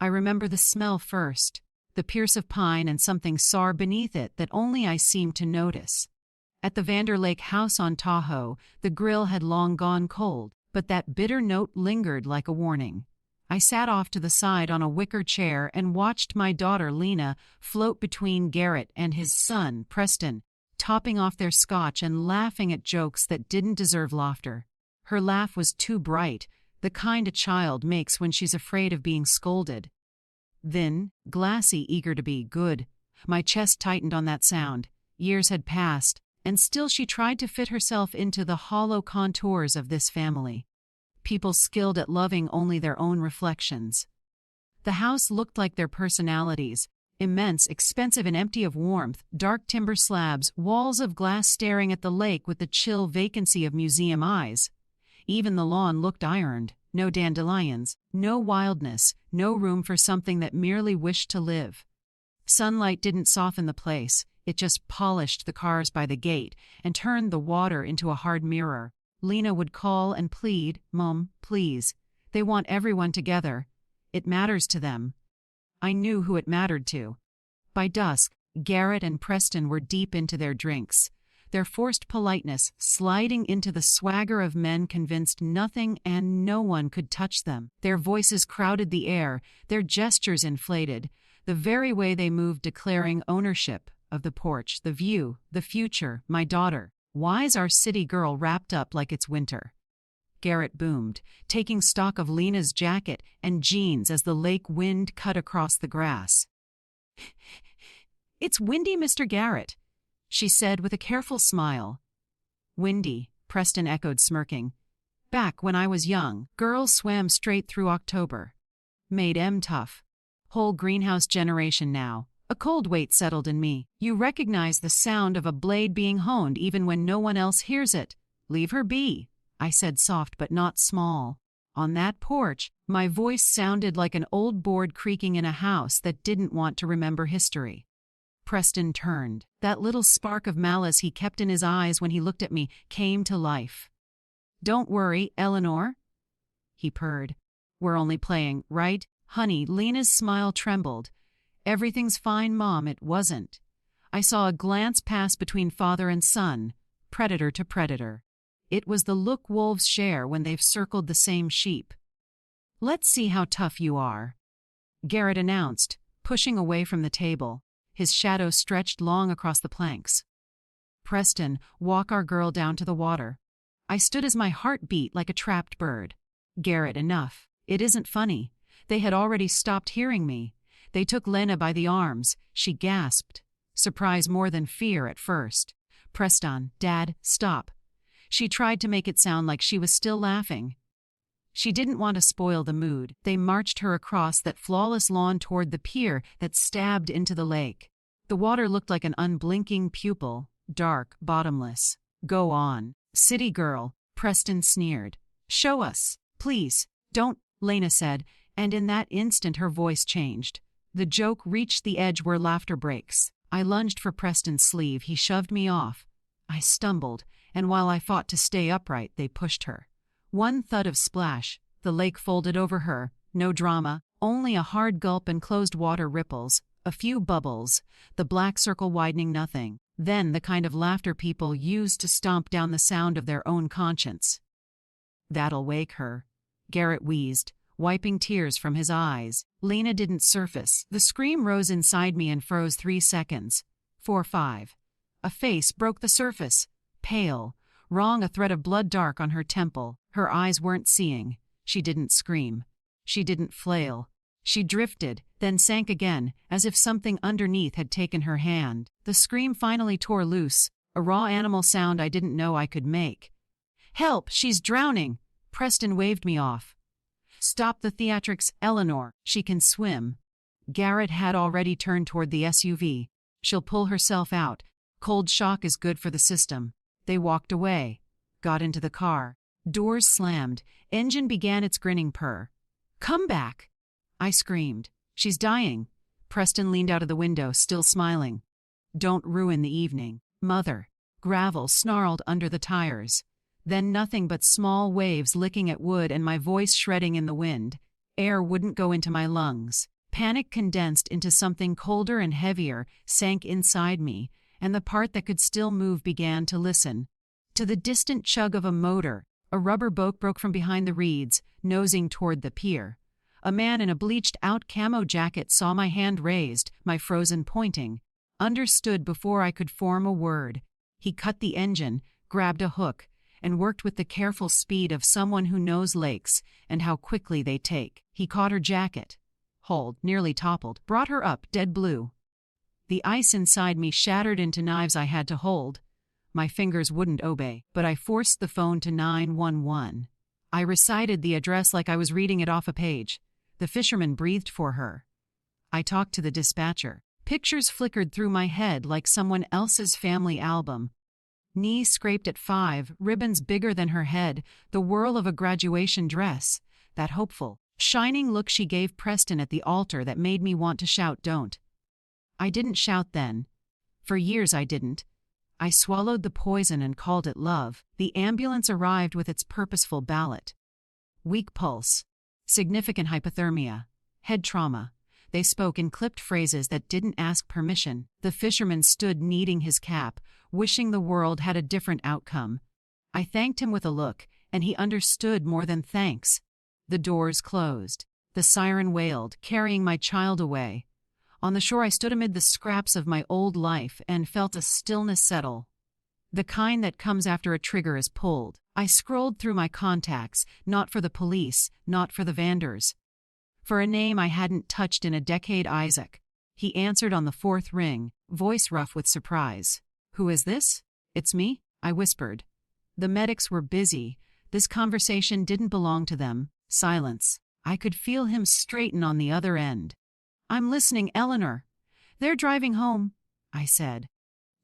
I remember the smell first, the pierce of pine and something sour beneath it that only I seemed to notice. At the Vander Lake house on Tahoe, the grill had long gone cold, but that bitter note lingered like a warning. I sat off to the side on a wicker chair and watched my daughter Lena float between Garrett and his son, Preston, topping off their scotch and laughing at jokes that didn't deserve laughter. Her laugh was too bright, the kind a child makes when she's afraid of being scolded. Then, glassy, eager to be good, my chest tightened on that sound. Years had passed, and still she tried to fit herself into the hollow contours of this family. People skilled at loving only their own reflections. The house looked like their personalities, immense, expensive and empty of warmth, dark timber slabs, walls of glass staring at the lake with the chill vacancy of museum eyes. Even the lawn looked ironed, no dandelions, no wildness, no room for something that merely wished to live. Sunlight didn't soften the place, it just polished the cars by the gate and turned the water into a hard mirror. Lena would call and plead, "Mom, please. They want everyone together. It matters to them." I knew who it mattered to. By dusk, Garrett and Preston were deep into their drinks, their forced politeness sliding into the swagger of men convinced nothing and no one could touch them. Their voices crowded the air, their gestures inflated, the very way they moved declaring ownership of the porch, the view, the future, my daughter. Why's our city girl wrapped up like it's winter? Garrett boomed, taking stock of Lena's jacket and jeans as the lake wind cut across the grass. "It's windy, Mr. Garrett," she said with a careful smile. "Windy," Preston echoed, smirking. "Back when I was young, girls swam straight through October. Made 'em tough. Whole greenhouse generation now. A cold weight settled in me. You recognize the sound of a blade being honed even when no one else hears it. Leave her be," I said, soft but not small. On that porch, my voice sounded like an old board creaking in a house that didn't want to remember history. Preston turned. That little spark of malice he kept in his eyes when he looked at me came to life. "Don't worry, Eleanor," he purred. "We're only playing, right, honey?" Lena's smile trembled. "Everything's fine, Mom." It wasn't. I saw a glance pass between father and son, predator to predator. It was the look wolves share when they've circled the same sheep. "Let's see how tough you are," Garrett announced, pushing away from the table. His shadow stretched long across the planks. "Preston, walk our girl down to the water." I stood as my heart beat like a trapped bird. "Garrett, enough. It isn't funny." They had already stopped hearing me. They took Lena by the arms. She gasped, surprise more than fear at first. "Preston, Dad, stop." She tried to make it sound like she was still laughing. She didn't want to spoil the mood. They marched her across that flawless lawn toward the pier that stabbed into the lake. The water looked like an unblinking pupil, dark, bottomless. "Go on, city girl," Preston sneered. "Show us, please." "Don't," Lena said, and in that instant her voice changed. The joke reached the edge where laughter breaks. I lunged for Preston's sleeve. He shoved me off. I stumbled, and while I fought to stay upright, they pushed her. One thud of splash. The lake folded over her. No drama, only a hard gulp and closed water ripples, a few bubbles, the black circle widening nothing. Then the kind of laughter people use to stomp down the sound of their own conscience. "That'll wake her," Garrett wheezed, wiping tears from his eyes. Lena didn't surface. The scream rose inside me and froze 3 seconds. 4, 5. A face broke the surface. Pale, wrong, a thread of blood dark on her temple. Her eyes weren't seeing. She didn't scream. She didn't flail. She drifted, then sank again, as if something underneath had taken her hand. The scream finally tore loose, a raw animal sound I didn't know I could make. "Help, she's drowning!" Preston waved me off. "Stop the theatrics, Eleanor. She can swim." Garrett had already turned toward the SUV. "She'll pull herself out. Cold shock is good for the system." They walked away, got into the car. Doors slammed. Engine began its grinning purr. "Come back!" I screamed. "She's dying." Preston leaned out of the window, still smiling. "Don't ruin the evening, Mother." Gravel snarled under the tires. Then nothing but small waves licking at wood and my voice shredding in the wind. Air wouldn't go into my lungs. Panic condensed into something colder and heavier, sank inside me, and the part that could still move began to listen. To the distant chug of a motor, a rubber boat broke from behind the reeds, nosing toward the pier. A man in a bleached-out camo jacket saw my hand raised, my frozen pointing. Understood before I could form a word. He cut the engine, grabbed a hook, and worked with the careful speed of someone who knows lakes and how quickly they take. He caught her jacket. Hauled, nearly toppled, brought her up, dead blue. The ice inside me shattered into knives I had to hold. My fingers wouldn't obey, but I forced the phone to 911. I recited the address like I was reading it off a page. The fisherman breathed for her. I talked to the dispatcher. Pictures flickered through my head like someone else's family album. Knee scraped at 5, ribbons bigger than her head, the whirl of a graduation dress, that hopeful, shining look she gave Preston at the altar that made me want to shout, "Don't." I didn't shout then. For years I didn't. I swallowed the poison and called it love. The ambulance arrived with its purposeful ballot. Weak pulse. Significant hypothermia. Head trauma. They spoke in clipped phrases that didn't ask permission. The fisherman stood kneading his cap, wishing the world had a different outcome. I thanked him with a look, and he understood more than thanks. The doors closed. The siren wailed, carrying my child away. On the shore I stood amid the scraps of my old life and felt a stillness settle. The kind that comes after a trigger is pulled. I scrolled through my contacts, not for the police, not for the Vanders. For a name I hadn't touched in a decade. Isaac. He answered on the 4th ring, voice rough with surprise. "Who is this?" "It's me," I whispered. The medics were busy. This conversation didn't belong to them. Silence. I could feel him straighten on the other end. "I'm listening, Eleanor." "They're driving home," I said.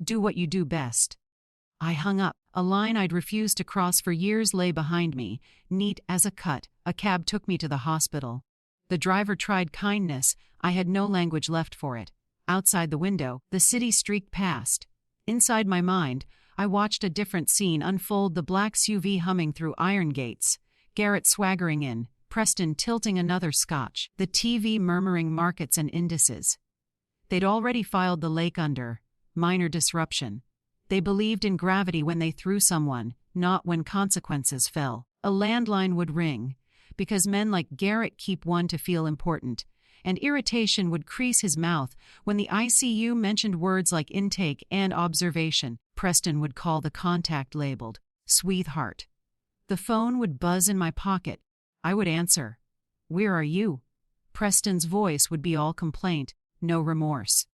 "Do what you do best." I hung up. A line I'd refused to cross for years lay behind me, neat as a cut. A cab took me to the hospital. The driver tried kindness. I had no language left for it. Outside the window, the city streaked past. Inside my mind, I watched a different scene unfold, the black SUV humming through iron gates, Garrett swaggering in, Preston tilting another scotch, the TV murmuring markets and indices. They'd already filed the lake under minor disruption. They believed in gravity when they threw someone, not when consequences fell. A landline would ring, because men like Garrett keep one to feel important, and irritation would crease his mouth when the ICU mentioned words like intake and observation. Preston would call the contact labeled "Sweetheart." The phone would buzz in my pocket. I would answer. "Where are you?" Preston's voice would be all complaint, no remorse.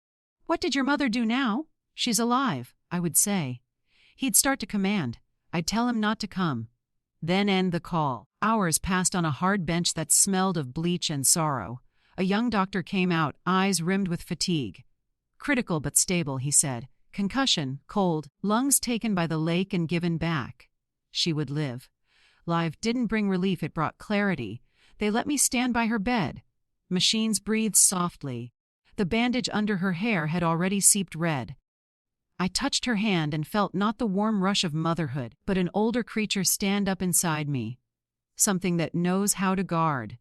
"What did your mother do now?" "She's alive," I would say. He'd start to command. I'd tell him not to come. Then end the call. Hours passed on a hard bench that smelled of bleach and sorrow. A young doctor came out, eyes rimmed with fatigue. "Critical but stable," he said. "Concussion, cold, lungs taken by the lake and given back." She would live. Live didn't bring relief, it brought clarity. They let me stand by her bed. Machines breathed softly. The bandage under her hair had already seeped red. I touched her hand and felt not the warm rush of motherhood, but an older creature stand up inside me. Something that knows how to guard.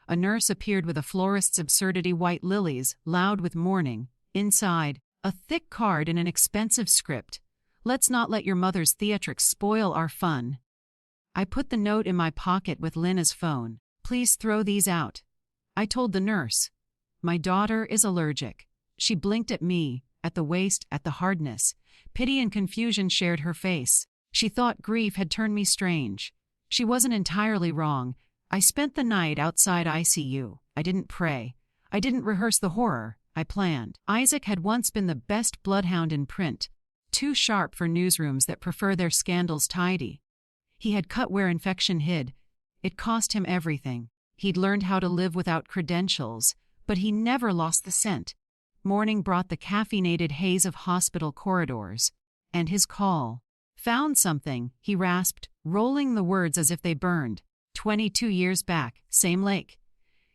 A nurse appeared with a florist's absurdity, white lilies, loud with mourning. Inside, a thick card in an expensive script. "Let's not let your mother's theatrics spoil our fun." I put the note in my pocket with Lena's phone. "Please throw these out." I told the nurse. "My daughter is allergic." She blinked at me, at the waste, at the hardness. Pity and confusion shared her face. She thought grief had turned me strange. She wasn't entirely wrong. I spent the night outside ICU. I didn't pray. I didn't rehearse the horror. I planned. Isaac had once been the best bloodhound in print, too sharp for newsrooms that prefer their scandals tidy. He had cut where infection hid. It cost him everything. He'd learned how to live without credentials, but he never lost the scent. Morning brought the caffeinated haze of hospital corridors. And his call. "Found something," he rasped, rolling the words as if they burned. 22 years back, same lake.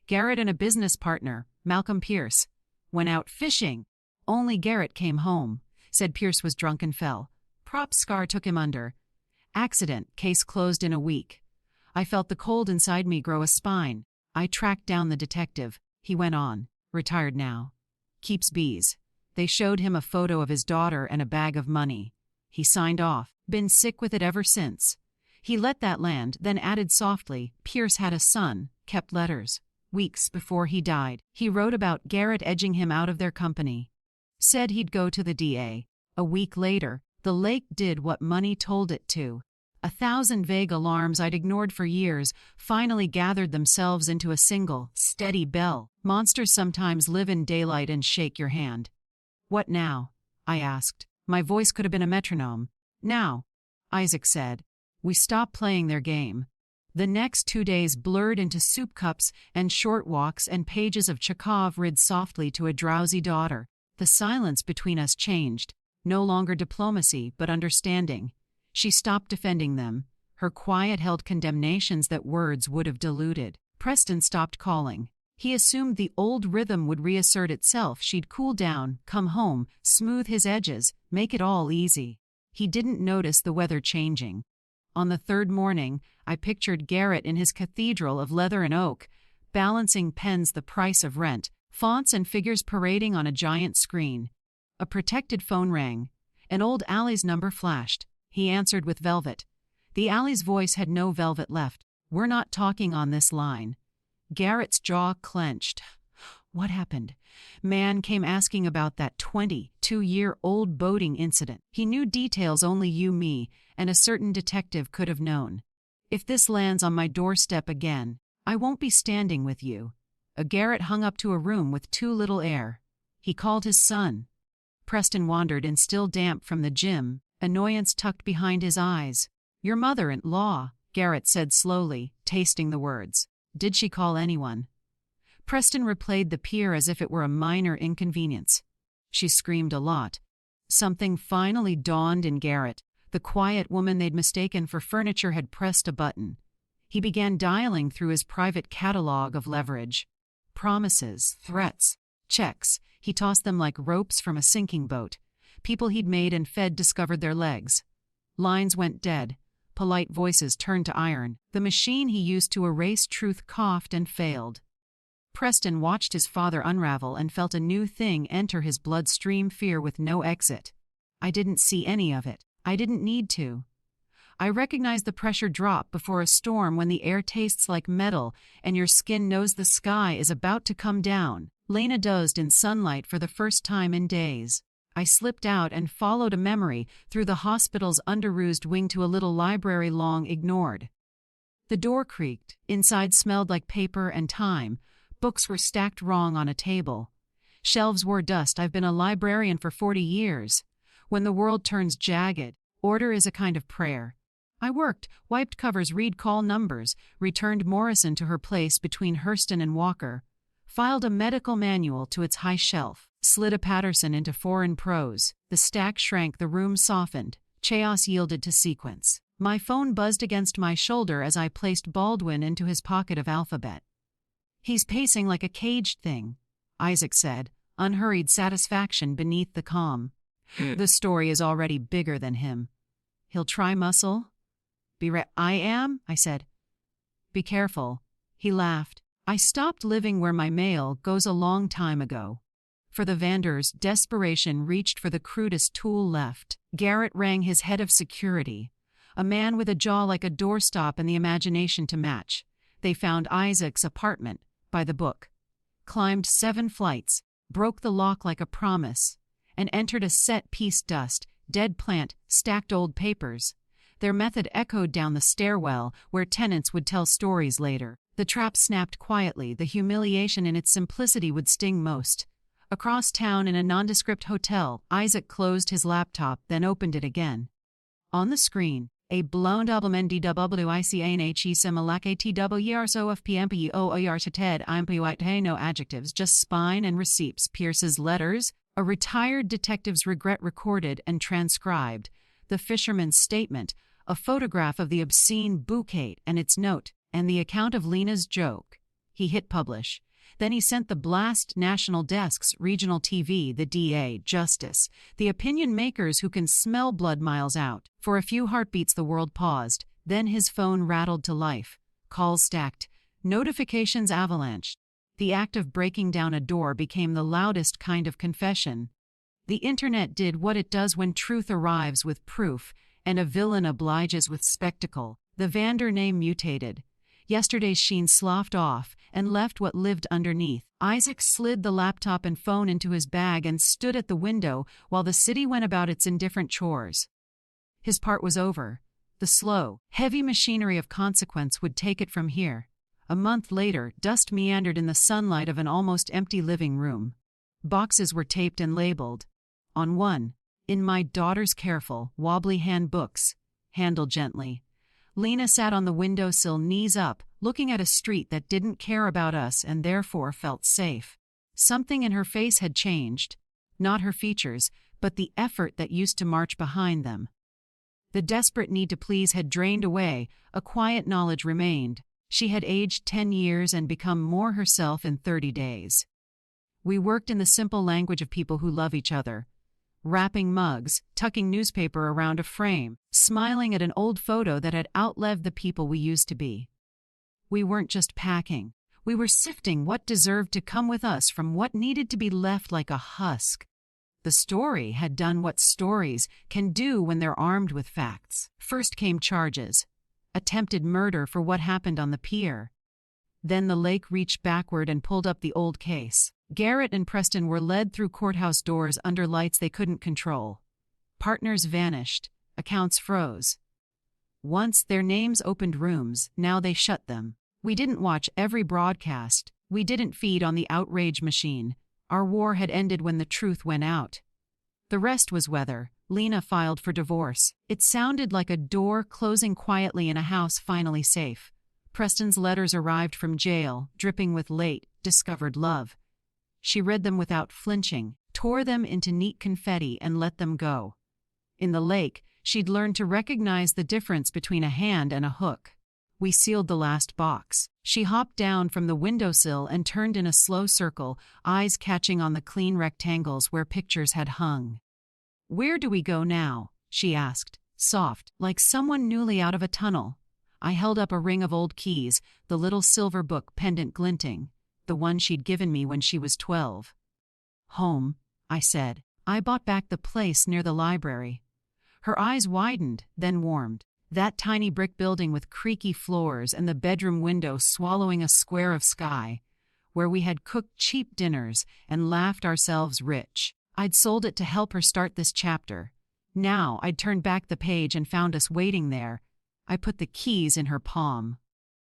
Garrett and a business partner, Malcolm Pierce, went out fishing. Only Garrett came home. Said Pierce was drunk and fell. Prop Scar took him under. Accident, case closed in a week. I felt the cold inside me grow a spine. I tracked down the detective. He went on. retired now. Keeps bees. They showed him a photo of his daughter and a bag of money. He signed off. Been sick with it ever since. He let that land, then added softly, Pierce had a son, kept letters. Weeks before he died, he wrote about Garrett edging him out of their company. Said he'd go to the DA. A week later, the lake did what money told it to. 1,000 vague alarms I'd ignored for years finally gathered themselves into a single, steady bell. Monsters sometimes live in daylight and shake your hand. What now? I asked. My voice could have been a metronome. Now, Isaac said. We stopped playing their game. The next 2 days blurred into soup cups and short walks and pages of Chekhov read softly to a drowsy daughter. The silence between us changed. No longer diplomacy, but understanding. She stopped defending them. Her quiet held condemnations that words would have diluted. Preston stopped calling. He assumed the old rhythm would reassert itself. She'd cool down, come home, smooth his edges, make it all easy. He didn't notice the weather changing. On the third morning, I pictured Garrett in his cathedral of leather and oak, balancing pens the price of rent, fonts and figures parading on a giant screen. A protected phone rang. An old Allie's number flashed. He answered with velvet. The Allie's voice had no velvet left. We're not talking on this line. Garrett's jaw clenched. What happened? Man came asking about that 22-year-old boating incident. He knew details only you, me, and a certain detective could have known. If this lands on my doorstep again, I won't be standing with you. Garrett hung up to a room with too little air. He called his son. Preston wandered in, still damp from the gym, annoyance tucked behind his eyes. Your mother-in-law, Garrett said slowly, tasting the words. Did she call anyone? Preston replayed the pier as if it were a minor inconvenience. She screamed a lot. Something finally dawned in Garrett. The quiet woman they'd mistaken for furniture had pressed a button. He began dialing through his private catalog of leverage. Promises, threats, checks. He tossed them like ropes from a sinking boat. People he'd made and fed discovered their legs. Lines went dead. Polite voices turned to iron. The machine he used to erase truth coughed and failed. Preston watched his father unravel and felt a new thing enter his bloodstream, fear with no exit. I didn't see any of it. I didn't need to. I recognized the pressure drop before a storm when the air tastes like metal and your skin knows the sky is about to come down. Lena dozed in sunlight for the first time in days. I slipped out and followed a memory through the hospital's under-roofed wing to a little library long ignored. The door creaked. Inside smelled like paper and time. Books were stacked wrong on a table. Shelves wore dust. I've been a librarian for 40 years. When the world turns jagged, order is a kind of prayer. I worked, wiped covers, read call numbers, returned Morrison to her place between Hurston and Walker, filed a medical manual to its high shelf, slid a Patterson into foreign prose. The stack shrank, the room softened, chaos yielded to sequence. My phone buzzed against my shoulder as I placed Baldwin into his pocket of alphabet. He's pacing like a caged thing, Isaac said, unhurried satisfaction beneath the calm. The story is already bigger than him. He'll try muscle? I am, I said. Be careful. He laughed. I stopped living where my mail goes a long time ago. For the Vanders, desperation reached for the crudest tool left. Garrett rang his head of security, a man with a jaw like a doorstop and the imagination to match. They found Isaac's apartment, by the book, climbed 7 flights, broke the lock like a promise, and entered a set-piece dust, dead plant, stacked old papers. Their method echoed down the stairwell where tenants would tell stories later. The trap snapped quietly. The humiliation in its simplicity would sting most. Across town in a nondescript hotel, Isaac closed his laptop, then opened it again. On the screen, a blown WNDWICANHE SIMALAKATWERSOFPMPEOERTED no adjectives, just spine and receipts. Pierce's letters, a retired detective's regret recorded and transcribed, the fisherman's statement, a photograph of the obscene bouquet and its note, and the account of Lena's joke. He hit publish. Then he sent the blast national desks, regional TV, the DA, justice, the opinion makers who can smell blood miles out. For a few heartbeats the world paused, then his phone rattled to life. Calls stacked. Notifications avalanched. The act of breaking down a door became the loudest kind of confession. The internet did what it does when truth arrives with proof, and a villain obliges with spectacle. The Vander name mutated. Yesterday's sheen sloughed off and left what lived underneath. Isaac slid the laptop and phone into his bag and stood at the window while the city went about its indifferent chores. His part was over. The slow, heavy machinery of consequence would take it from here. A month later, dust meandered in the sunlight of an almost empty living room. Boxes were taped and labeled. On one, "In my daughter's careful, wobbly hand books, handle gently." Lena sat on the windowsill, knees up, looking at a street that didn't care about us and therefore felt safe. Something in her face had changed. Not her features, but the effort that used to march behind them. The desperate need to please had drained away, a quiet knowledge remained. She had aged 10 years and become more herself in 30 days. We worked in the simple language of people who love each other. Wrapping mugs, tucking newspaper around a frame, smiling at an old photo that had outlived the people we used to be. We weren't just packing. We were sifting what deserved to come with us from what needed to be left like a husk. The story had done what stories can do when they're armed with facts. First came charges. Attempted murder for what happened on the pier. Then the lake reached backward and pulled up the old case. Garrett and Preston were led through courthouse doors under lights they couldn't control. Partners vanished. Accounts froze. Once their names opened rooms, now they shut them. We didn't watch every broadcast. We didn't feed on the outrage machine. Our war had ended when the truth went out. The rest was weather. Lena filed for divorce. It sounded like a door closing quietly in a house finally safe. Preston's letters arrived from jail, dripping with late, discovered love. She read them without flinching, tore them into neat confetti and let them go. In the lake, she'd learned to recognize the difference between a hand and a hook. We sealed the last box. She hopped down from the windowsill and turned in a slow circle, eyes catching on the clean rectangles where pictures had hung. "Where do we go now?" she asked, soft, like someone newly out of a tunnel. I held up a ring of old keys, the little silver book pendant glinting, the one she'd given me when she was 12. "Home," I said. "I bought back the place near the library." Her eyes widened, then warmed. That tiny brick building with creaky floors and the bedroom window swallowing a square of sky, where we had cooked cheap dinners and laughed ourselves rich. I'd sold it to help her start this chapter. Now I'd turned back the page and found us waiting there. I put the keys in her palm.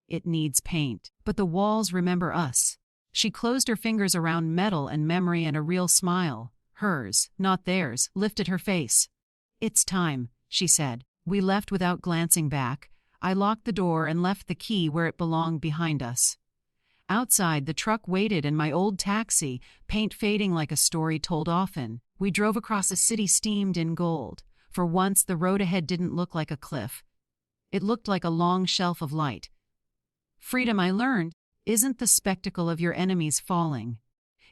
"It needs paint, but the walls remember us." She closed her fingers around metal and memory, and a real smile, hers, not theirs, lifted her face. "It's time," she said. We left without glancing back. I locked the door and left the key where it belonged behind us. Outside, the truck waited and my old taxi, paint fading like a story told often. We drove across a city steamed in gold. For once, the road ahead didn't look like a cliff. It looked like a long shelf of light. Freedom, I learned, isn't the spectacle of your enemies falling.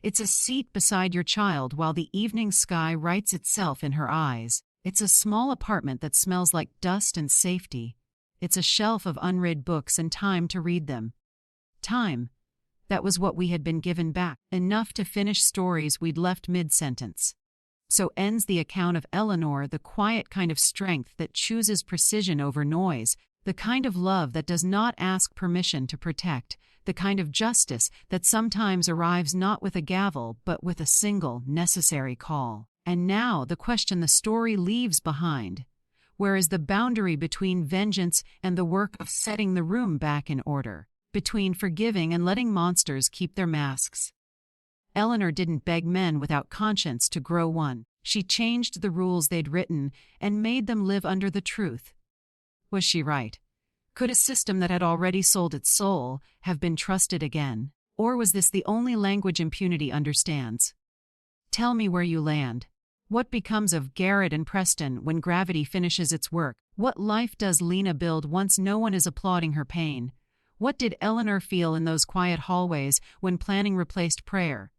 It's a seat beside your child while the evening sky writes itself in her eyes. It's a small apartment that smells like dust and safety. It's a shelf of unread books and time to read them. Time. That was what we had been given back, enough to finish stories we'd left mid-sentence. So ends the account of Eleanor, the quiet kind of strength that chooses precision over noise, the kind of love that does not ask permission to protect, the kind of justice that sometimes arrives not with a gavel but with a single, necessary call. And now the question the story leaves behind. Where is the boundary between vengeance and the work of setting the room back in order? Between forgiving and letting monsters keep their masks? Eleanor didn't beg men without conscience to grow one. She changed the rules they'd written and made them live under the truth. Was she right? Could a system that had already sold its soul have been trusted again? Or was this the only language impunity understands? Tell me where you land. What becomes of Garrett and Preston when gravity finishes its work? What life does Lena build once no one is applauding her pain? What did Eleanor feel in those quiet hallways when planning replaced prayer?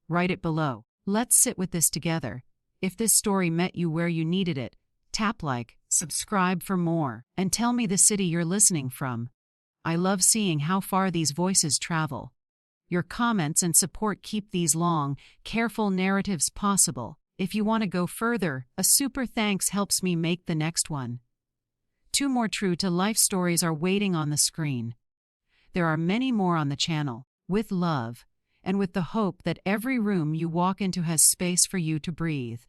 Write it below. Let's sit with this together. If this story met you where you needed it, tap like, subscribe for more, and tell me the city you're listening from. I love seeing how far these voices travel. Your comments and support keep these long, careful narratives possible. If you want to go further, a super thanks helps me make the next one. 2 more true-to-life stories are waiting on the screen. There are many more on the channel, with love, and with the hope that every room you walk into has space for you to breathe.